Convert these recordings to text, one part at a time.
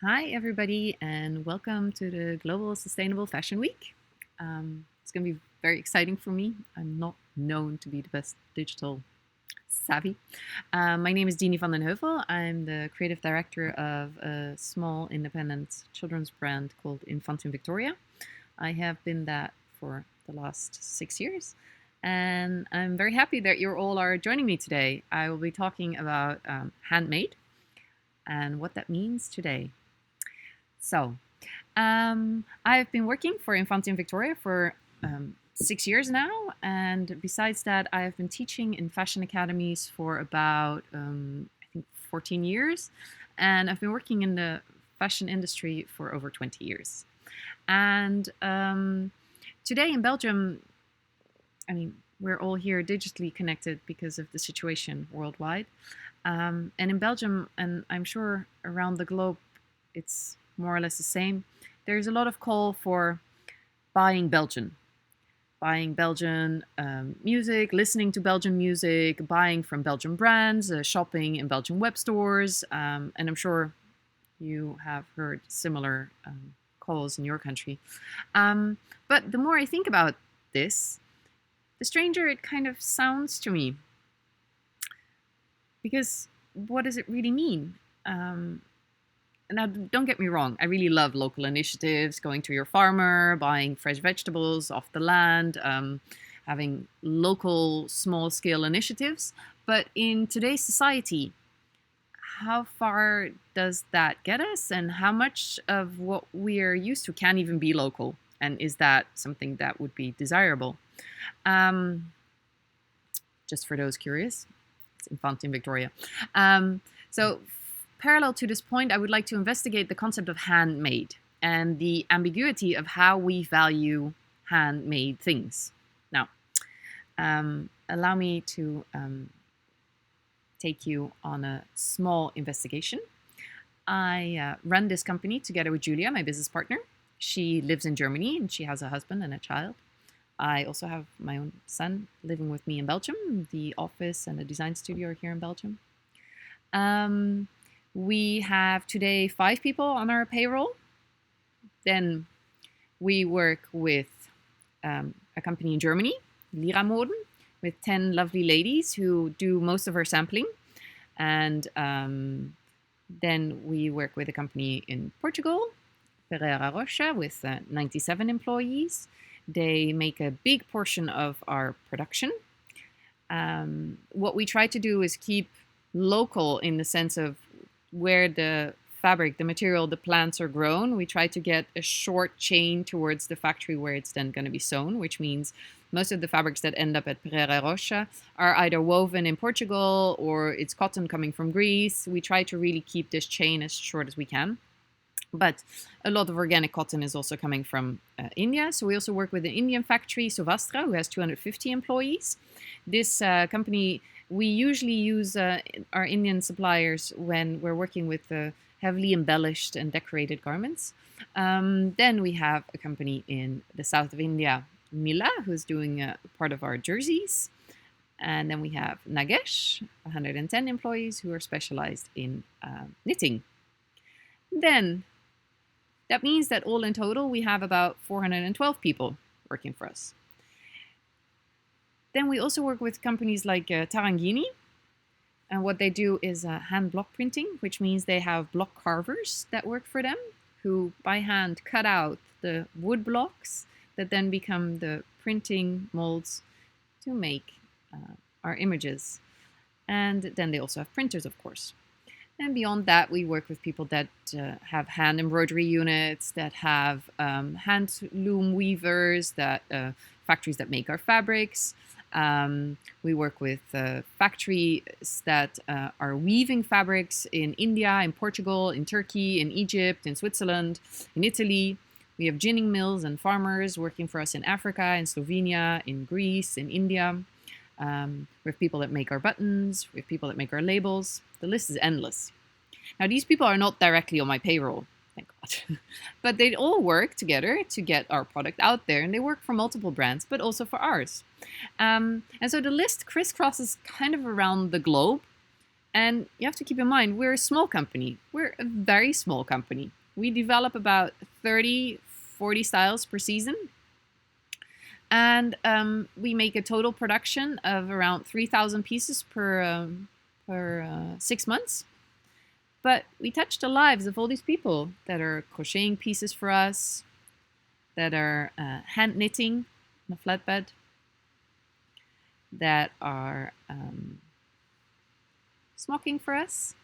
Hi, everybody, and welcome to the Global Sustainable Fashion Week. It's going to be very exciting for me. I'm not known to be the best digital savvy. My name is Dinie van den Heuvel. I'm the creative director of a small independent children's brand called Infantium Victoria. I have been that for the last 6 years, and I'm very happy that you all are joining me today. I will be talking about handmade and what that means today. So, I've been working for Infantium Victoria for 6 years now, and besides that, I've been teaching in fashion academies for about I think 14 years, and I've been working in the fashion industry for over 20 years. And today in Belgium, I mean, we're all here digitally connected because of the situation worldwide. And in Belgium, and I'm sure around the globe, it's more or less the same. There's a lot of call for buying Belgian, music, listening to Belgian music, buying from Belgian brands, shopping in Belgian web stores, and I'm sure you have heard similar calls in your country. But the more I think about this, the stranger it kind of sounds to me. Because what does it really mean? Now, don't get me wrong, I really love local initiatives, going to your farmer, buying fresh vegetables off the land, having local small scale initiatives. But in today's society, how far does that get us? And how much of what we're used to can even be local? And is that something that would be desirable? Just for those curious, it's Infantium Victoria. So parallel to this point, I would like to investigate the concept of handmade and the ambiguity of how we value handmade things. Now, allow me to take you on a small investigation. I run this company together with Julia, my business partner. She lives in Germany and she has a husband and a child. I also have my own son living with me in Belgium. The office and the design studio are here in Belgium. We have today 5 people on our payroll. Then we work with a company in Germany, Lira Moden, with 10 lovely ladies who do most of our sampling. And then we work with a company in Portugal, Pereira Rocha, with 97 employees. They make a big portion of our production. What we try to do is keep local in the sense of where the fabric, the material, the plants are grown. We try to get a short chain towards the factory where it's then going to be sewn, which means most of the fabrics that end up at Pereira Rocha are either woven in Portugal or it's cotton coming from Greece. We try to really keep this chain as short as we can. But a lot of organic cotton is also coming from India. So we also work with an Indian factory, Sovastra, who has 250 employees. This company, we usually use our Indian suppliers when we're working with heavily embellished and decorated garments. Then we have a company in the south of India, Mila, who's doing part of our jerseys. And then we have Nagesh, 110 employees who are specialized in knitting. Then that means that all in total, we have about 412 people working for us. Then we also work with companies like Tarangini. And what they do is hand block printing, which means they have block carvers that work for them, who by hand cut out the wood blocks that then become the printing molds to make our images. And then they also have printers, of course. And beyond that, we work with people that have hand embroidery units, that have hand loom weavers, that factories that make our fabrics. We work with factories that are weaving fabrics in India, in Portugal, in Turkey, in Egypt, in Switzerland, in Italy. We have ginning mills and farmers working for us in Africa, in Slovenia, in Greece, in India. We have people that make our buttons. We have people that make our labels. The list is endless. Now, these people are not directly on my payroll, thank God. But they all work together to get our product out there. And they work for multiple brands, but also for ours. And so the list crisscrosses kind of around the globe. And you have to keep in mind, we're a small company. We're a very small company. We develop about 30, 40 styles per season. And we make a total production of around 3,000 pieces per 6 months. But we touch the lives of all these people that are crocheting pieces for us, that are hand knitting on a flatbed, that are smocking for us.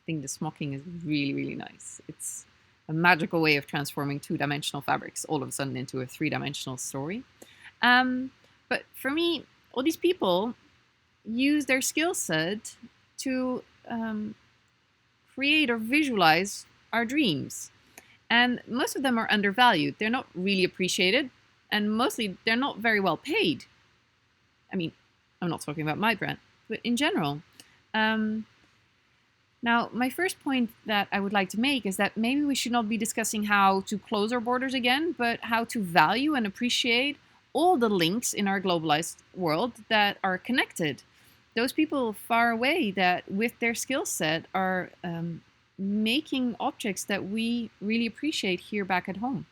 I think the smocking is really, really nice. It's a magical way of transforming two-dimensional fabrics all of a sudden into a three-dimensional story. But for me, all these people use their skill set to create or visualize our dreams. And most of them are undervalued. They're not really appreciated, and mostly they're not very well paid. I mean, I'm not talking about my brand, but in general. Now, my first point that I would like to make is that maybe we should not be discussing how to close our borders again, but how to value and appreciate all the links in our globalized world that are connected. Those people far away that with their skill set are making objects that we really appreciate here back at home.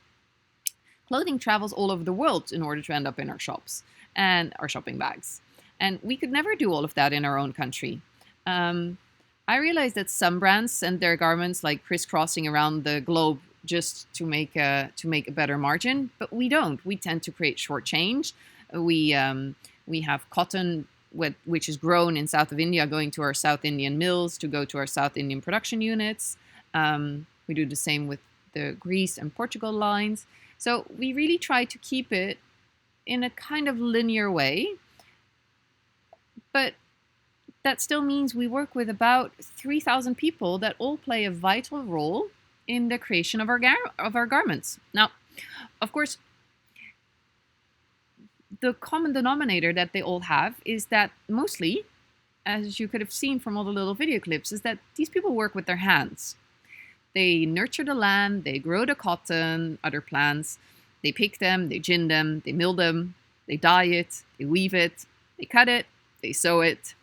Clothing travels all over the world in order to end up in our shops and our shopping bags. And we could never do all of that in our own country. I realize that some brands send their garments like crisscrossing around the globe just to make a better margin, but we don't. We tend to create short change. We have cotton which is grown in south of India going to our South Indian mills to go to our South Indian production units. We do the same with the Greece and Portugal lines. So we really try to keep it in a kind of linear way, but that still means we work with about 3,000 people that all play a vital role in the creation of our garments. Now, of course, the common denominator that they all have is that mostly, as you could have seen from all the little video clips, is that these people work with their hands. They nurture the land, they grow the cotton, other plants, they pick them, they gin them, they mill them, they dye it, they weave it, they cut it, they sew it,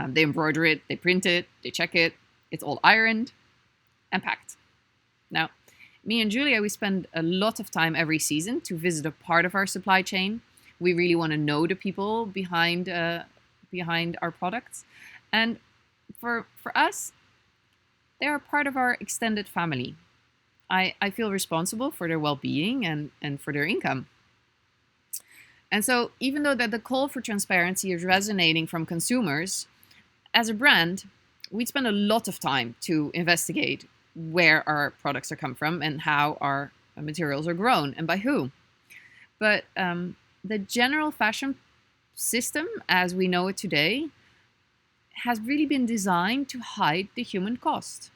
they embroider it, they print it, they check it. It's all ironed and packed. Now, me and Julia, we spend a lot of time every season to visit a part of our supply chain. We really want to know the people behind our products. And for us, they are part of our extended family. I feel responsible for their well-being and for their income. And so even though that the call for transparency is resonating from consumers, as a brand, we spend a lot of time to investigate where our products are come from and how our materials are grown and by who. But the general fashion system as we know it today has really been designed to hide the human cost,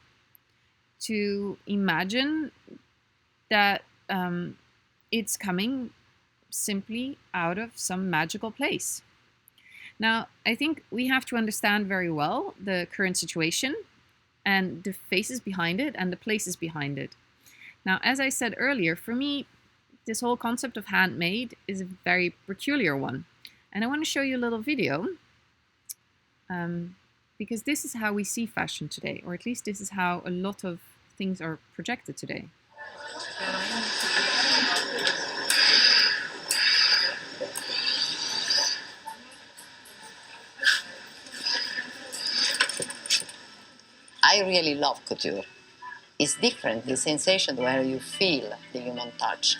to imagine that it's coming simply out of some magical place. Now, I think we have to understand very well the current situation and the faces behind it and the places behind it. Now, as I said earlier, for me, this whole concept of handmade is a very peculiar one. And I want to show you a little video because this is how we see fashion today, or at least this is how a lot of things are projected today. I really love couture. It's different, the sensation where you feel the human touch.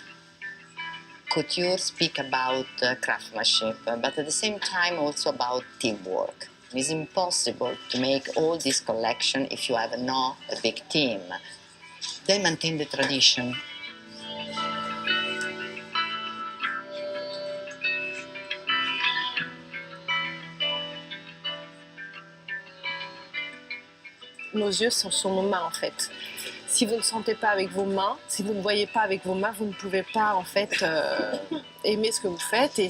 Couture speak about craftsmanship, but at the same time also about teamwork. It's impossible to make all this collection if you have not a big team. They maintain the tradition. Nos yeux sont sur nos mains en fait. Si vous ne sentez pas avec vos mains, si vous ne voyez pas avec vos mains, vous ne pouvez pas en fait aimer ce que vous faites.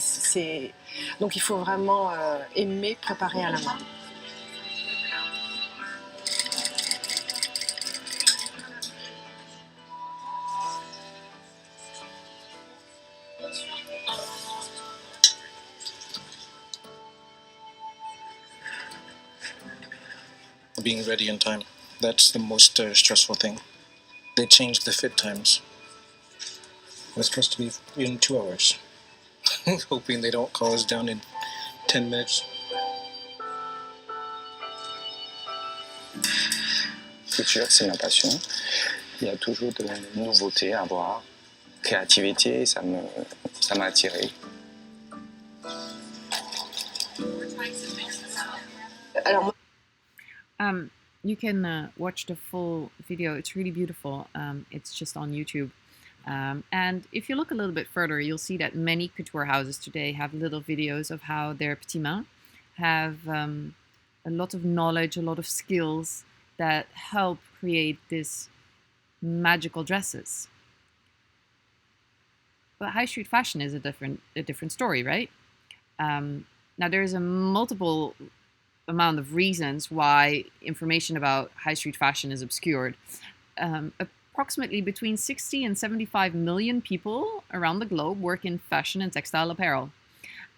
Donc il faut vraiment aimer préparer à la main. being ready in time. That's the most stressful thing. They changed the fit times. It was supposed to be in 2 hours. Hoping they don't call us down in 10 minutes. Couture, c'est ma passion. Il y a toujours de la nouveauté à voir. Créativité, ça m'a attiré. Alors, moi, You can watch the full video. It's really beautiful. It's just on YouTube. And if you look a little bit further, you'll see that many couture houses today have little videos of how their petits mains have a lot of knowledge, a lot of skills that help create this magical dresses. But high street fashion is a different story, right? Now there's a multiple amount of reasons why information about high street fashion is obscured. Approximately between 60 and 75 million people around the globe work in fashion and textile apparel.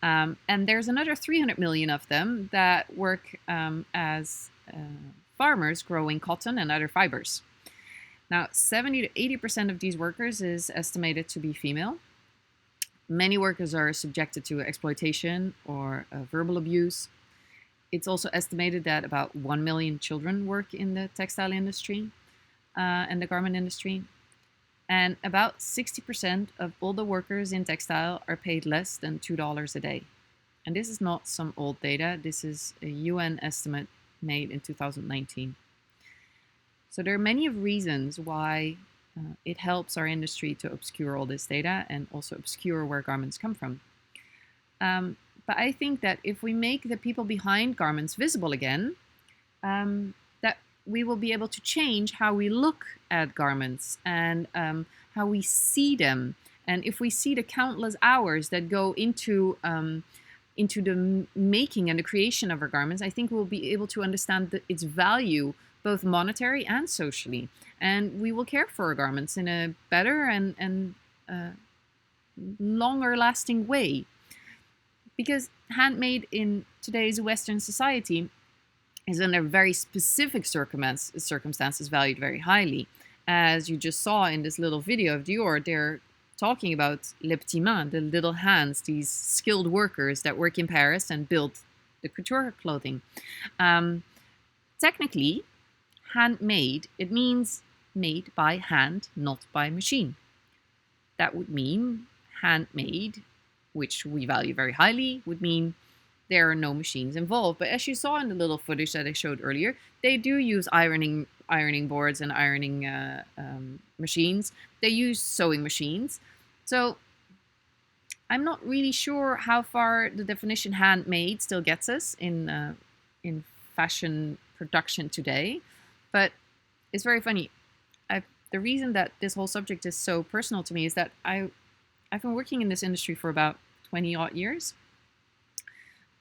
And there's another 300 million of them that work as farmers growing cotton and other fibers. Now, 70 to 80% of these workers is estimated to be female. Many workers are subjected to exploitation or verbal abuse. It's also estimated that about 1 million children work in the textile industry and the garment industry. And about 60% of all the workers in textile are paid less than $2 a day. And this is not some old data. This is a UN estimate made in 2019. So there are many of reasons why it helps our industry to obscure all this data and also obscure where garments come from. But I think that if we make the people behind garments visible again, that we will be able to change how we look at garments and how we see them. And if we see the countless hours that go into the making and the creation of our garments, I think we'll be able to understand its value, both monetary and socially. And we will care for our garments in a better and longer lasting way. Because handmade in today's Western society is under very specific circumstances valued very highly. As you just saw in this little video of Dior, they're talking about les petits mains, the little hands, these skilled workers that work in Paris and build the couture clothing. Technically, handmade, it means made by hand, not by machine. That would mean handmade, which we value very highly, would mean there are no machines involved. But as you saw in the little footage that I showed earlier, they do use ironing boards and ironing machines. They use sewing machines. So I'm not really sure how far the definition handmade still gets us in fashion production today. But it's very funny. The reason that this whole subject is so personal to me is that I've been working in this industry for about 20 odd years.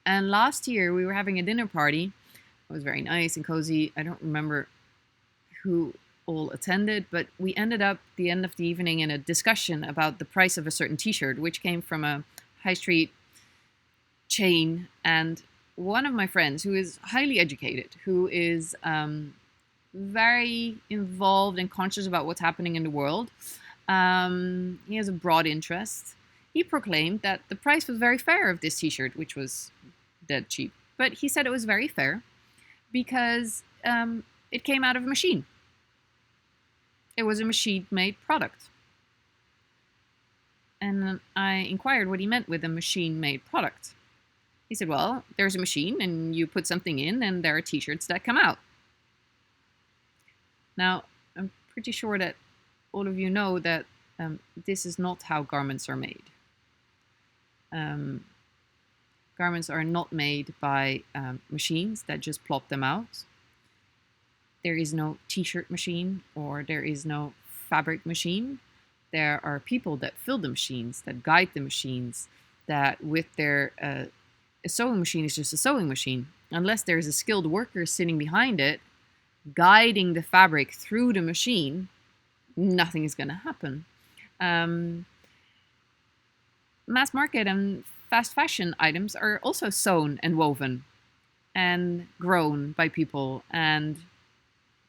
And last year we were having a dinner party. It was very nice and cozy. I don't remember who all attended, but we ended up the end of the evening in a discussion about the price of a certain t-shirt, which came from a high street chain. And one of my friends, who is highly educated, who is very involved and conscious about what's happening in the world, he has a broad interest. He proclaimed that the price was very fair of this t-shirt, which was dead cheap. But he said it was very fair because it came out of a machine. It was a machine-made product. And I inquired what he meant with a machine-made product. He said, well, there's a machine and you put something in and there are t-shirts that come out. Now, I'm pretty sure that all of you know that this is not how garments are made. Garments are not made by machines that just plop them out. There is no t-shirt machine or there is no fabric machine. There are people that fill the machines, that guide the machines, that with their... a sewing machine is just a sewing machine. Unless there's a skilled worker sitting behind it, guiding the fabric through the machine, nothing is going to happen. Mass market and fast fashion items are also sewn and woven. and grown by people, and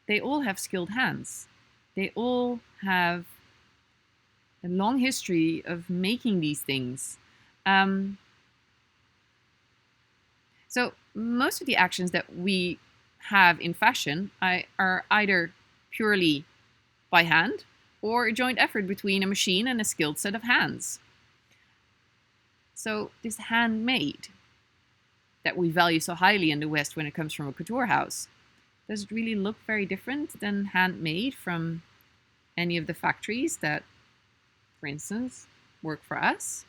they all have skilled hands. They all have a long history of making these things. So most of the actions that we have in fashion are either purely by hand or a joint effort between a machine and a skilled set of hands. So this handmade that we value so highly in the West when it comes from a couture house, does it really look very different than handmade from any of the factories that, for instance, work for us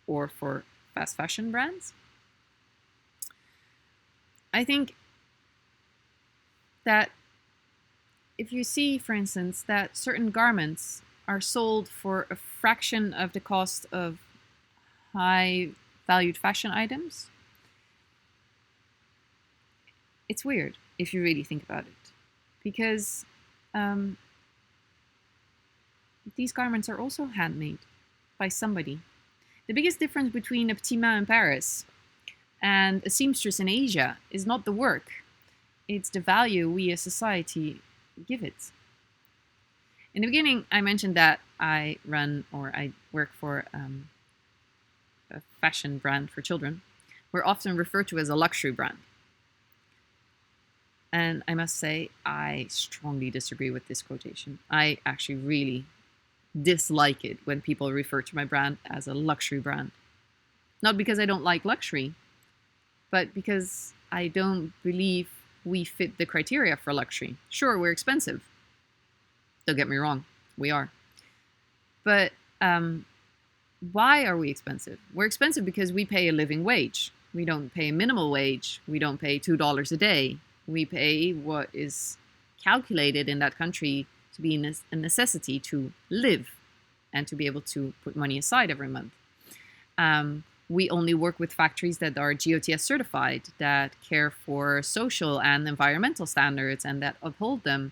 or for fast fashion brands? I think that if you see, for instance, that certain garments are sold for a fraction of the cost of high valued fashion items, it's weird if you really think about it, because these garments are also handmade by somebody. The biggest difference between a petit main in Paris and a seamstress in Asia is not the work, it's the value we as society give it. In the beginning, I mentioned that I work for a fashion brand for children. We're often referred to as a luxury brand. And I must say, I strongly disagree with this quotation. I actually really dislike it when people refer to my brand as a luxury brand. Not because I don't like luxury, but because I don't believe we fit the criteria for luxury. Sure, we're expensive. Don't get me wrong, we are. But why are we expensive? We're expensive because we pay a living wage. We don't pay a minimal wage. We don't pay $2 a day. We pay what is calculated in that country to be a necessity to live and to be able to put money aside every month. We only work with factories that are GOTS certified, that care for social and environmental standards and that uphold them.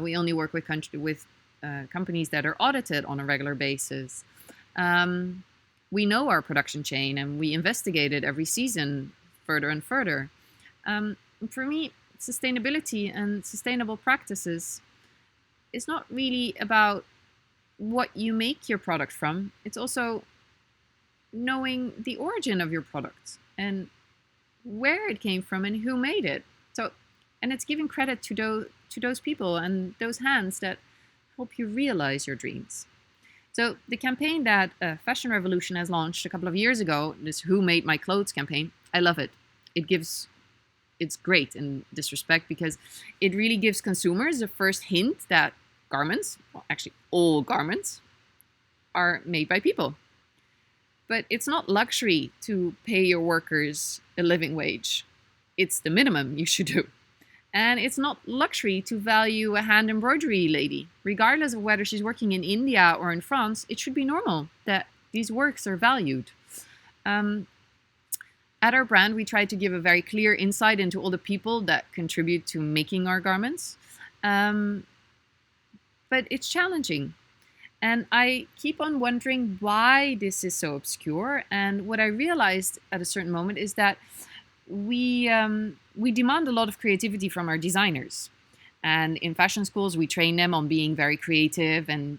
We only work with companies that are audited on a regular basis. We know our production chain and we investigate it every season further and further. For me, sustainability and sustainable practices is not really about what you make your product from. It's also knowing the origin of your product and where it came from and who made it. And it's giving credit to those people and those hands that help you realize your dreams. So the campaign that Fashion Revolution has launched a couple of years ago, this Who Made My Clothes campaign, I love it. It's great in this respect because it really gives consumers the first hint that garments, well, actually all garments, are made by people. But it's not luxury to pay your workers a living wage. It's the minimum you should do. And it's not luxury to value a hand embroidery lady. Regardless of whether she's working in India or in France, it should be normal that these works are valued. At our brand, we try to give a very clear insight into all the people that contribute to making our garments. But it's challenging. And I keep on wondering why this is so obscure. And what I realized at a certain moment is that we demand a lot of creativity from our designers. And in fashion schools, we train them on being very creative and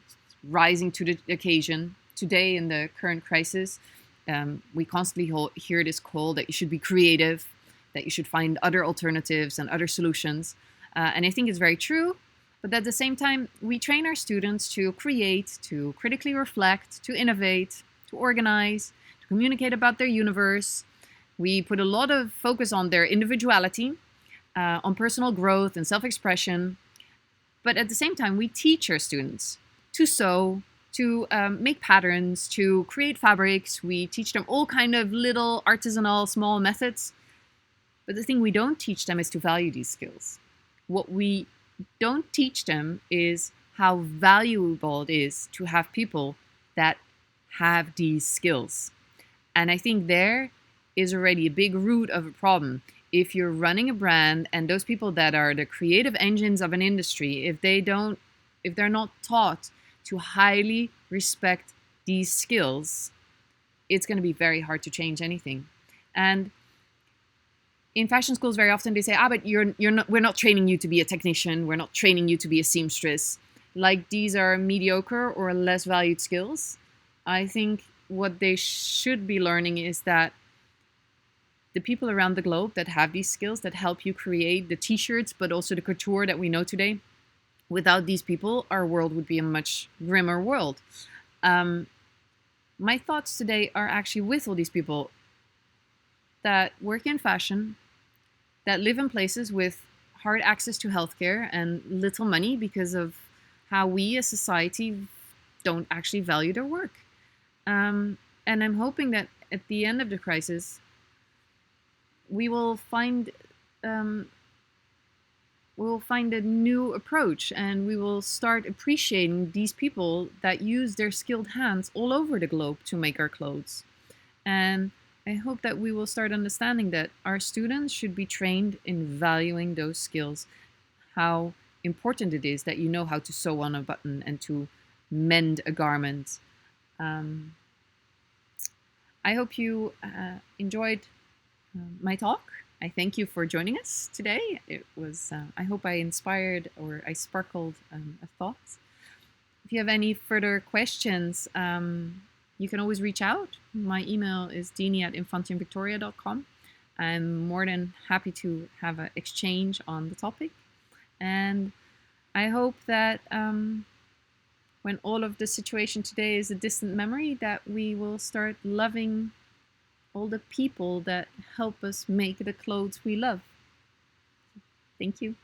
rising to the occasion. Today, in the current crisis, we constantly hear this call that you should be creative, that you should find other alternatives and other solutions. And I think it's very true. But at the same time, we train our students to create, to critically reflect, to innovate, to organize, to communicate about their universe. We put a lot of focus on their individuality, on personal growth and self-expression. But at the same time, we teach our students to sew, to make patterns, to create fabrics. We teach them all kind of little artisanal, small methods. But the thing we don't teach them is to value these skills. What we don't teach them is how valuable it is to have people that have these skills. And I think there is already a big root of a problem. If you're running a brand and those people that are the creative engines of an industry, if they're not taught to highly respect these skills, it's going to be very hard to change anything. And in fashion schools, very often they say, but we're not training you to be a technician. We're not training you to be a seamstress. Like these are mediocre or less valued skills. I think what they should be learning is that the people around the globe that have these skills that help you create the t-shirts, but also the couture that we know today, without these people, our world would be a much grimmer world. My thoughts today are actually with all these people that work in fashion, that live in places with hard access to healthcare and little money because of how we as society don't actually value their work. And I'm hoping that at the end of the crisis, we will find a new approach, and we will start appreciating these people that use their skilled hands all over the globe to make our clothes. And I hope that we will start understanding that our students should be trained in valuing those skills, how important it is that you know how to sew on a button and to mend a garment. I hope you enjoyed my talk. I thank you for joining us today. It was, I hope I inspired or I sparkled a thought. If you have any further questions, you can always reach out. My email is dinie@infantiumvictoria.com. I'm more than happy to have an exchange on the topic. And I hope that when all of the situation today is a distant memory, that we will start loving all the people that help us make the clothes we love. Thank you.